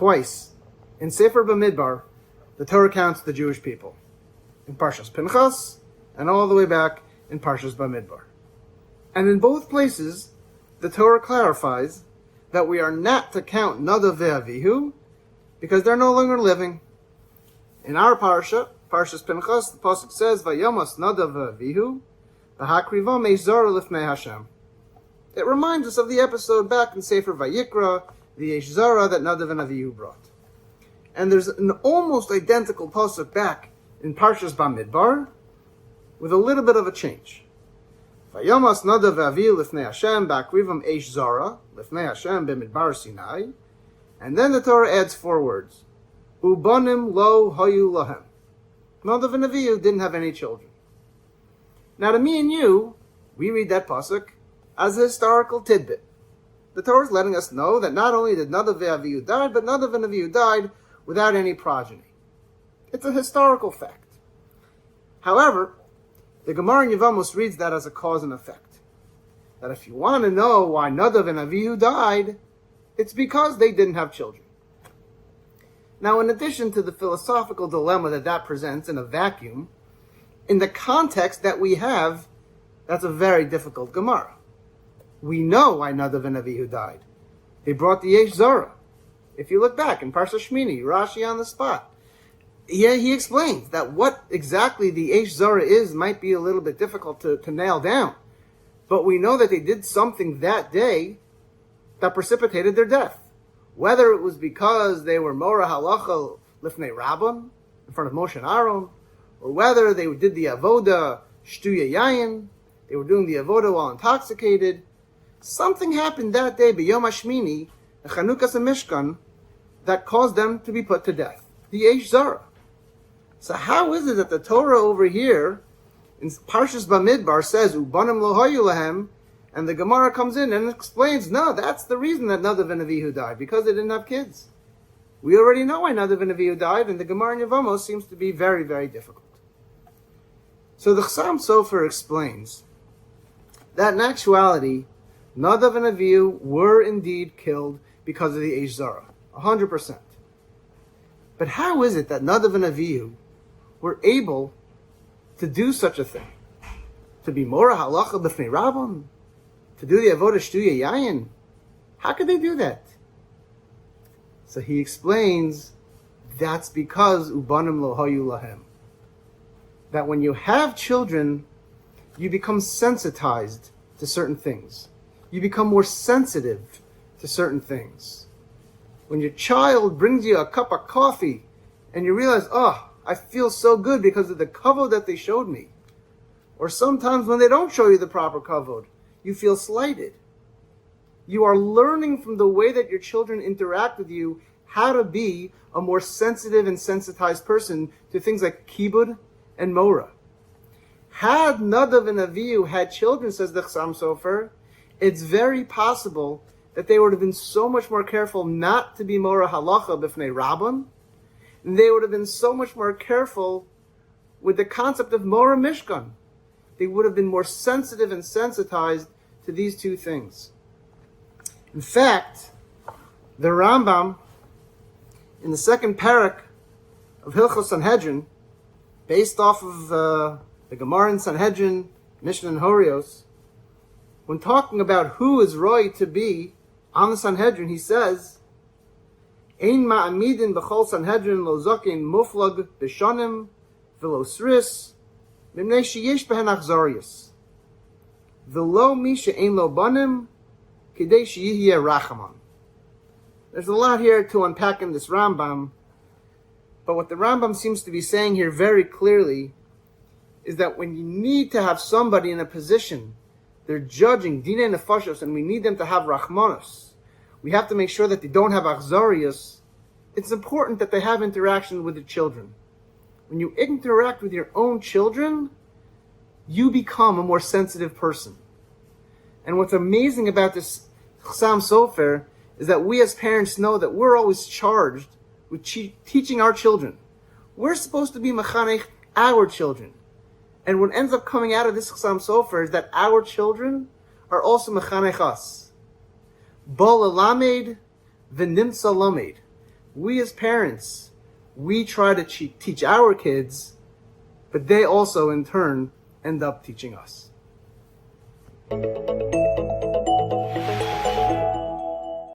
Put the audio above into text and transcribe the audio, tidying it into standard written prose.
Twice in Sefer Bamidbar, the Torah counts the Jewish people. In Parshas Pinchas, and all the way back in Parshas Bamidbar. And in both places, the Torah clarifies that we are not to count Nadav ve'Avihu because they're no longer living. In our Parashat, Parshas Pinchas, the passuk says, Yevamos Nadav ve'Avihu, v'hakrivam eish zara lifnei Hashem. It reminds us of the episode back in Sefer Vayikra, the eish zara that Nadav and Avihu brought. And there's an almost identical passuk back in Parshas Bamidbar, with a little bit of a change. Vayamos Nadav ve'Avihu lifnei Hashem, ba'akrivam eish zara lifnei Hashem b'midbar Sinai. And then the Torah adds 4 words. Ubanim lo hayu lahem. Nadav and Avihu didn't have any children. Now to me and you, we read that passuk as a historical tidbit. The Torah is letting us know that not only did Nadav and Avihu die, but Nadav and Avihu died without any progeny. It's a historical fact. However, the Gemara in Yevamos reads that as a cause and effect. That if you want to know why Nadav and Avihu died, it's because they didn't have children. Now, in addition to the philosophical dilemma that presents in a vacuum, in the context that we have, that's a very difficult Gemara. We know why Nadav and Avihu died. They brought the Eish Zara. If you look back in Parsha Shmini, Rashi on the spot, he explains that what exactly the Eish Zara is might be a little bit difficult to nail down. But we know that they did something that day that precipitated their death. Whether it was because they were Mora Halacha Lifnei Raton, in front of Moshe and Aaron, or whether they did the Avoda Shtuya Yayin, they were doing the Avoda while intoxicated. Something happened that day, B'Yom HaShmini, the Chanukas HaMishkan, that caused them to be put to death. The Eish Zara. So how is it that the Torah over here, in Parshas Bamidbar, says, Ubanim lo hayu lahem, and the Gemara comes in and explains, no, that's the reason that Nadav and Avihu died, because they didn't have kids. We already know why Nadav and Avihu died, and the Gemara in Yevamos seems to be very, very difficult. So the Chassam Sofer explains that in actuality, Nadav and Avihu were indeed killed because of the Eish Zara, 100%. But how is it that Nadav and Avihu were able to do such a thing? To be Mora Halacha B'fnei Rabbon? To do the Avodah Shtuya Yayin? How could they do that? So he explains, that's because Ubanim lo hayu lahem. That when you have children, you become sensitized to certain things. You become more sensitive to certain things. When your child brings you a cup of coffee and you realize, I feel so good because of the kavod that they showed me. Or sometimes when they don't show you the proper kavod, you feel slighted. You are learning from the way that your children interact with you how to be a more sensitive and sensitized person to things like kibud and mora. Had Nadav and Avihu had children, says the Chassam Sofer, it's very possible that they would have been so much more careful not to be Mora Halacha B'fnei Rabbon, and they would have been so much more careful with the concept of Mora Mishkan. They would have been more sensitive and sensitized to these two things. In fact, the Rambam, in the second parak of Hilchos Sanhedrin, based off of the Gemara in Sanhedrin, Mishnah and Horios, when talking about who is right to be on the Sanhedrin, he says, Ein ma'amidin b'chol Sanhedrin lo zokin muflag b'shonim v'lo sris mimnei sheyesh behen achzarius v'lo mi she'ein lo banim kidei sheyihyeh rachaman. There's a lot here to unpack in this Rambam, but what the Rambam seems to be saying here very clearly is that when you need to have somebody in a position, they're judging dinei nefashos, and we need them to have rachmanos. We have to make sure that they don't have achzarius. It's important that they have interaction with the children. When you interact with your own children, you become a more sensitive person. And what's amazing about this Chassam Sofer is that we as parents know that we're always charged with teaching our children. We're supposed to be mechanech our children. And what ends up coming out of this Chassam Sofer is that our children are also mechanech us. Bo lelamed v'nimtza lamed. we as parents, we try to teach our kids, but they also in turn end up teaching us.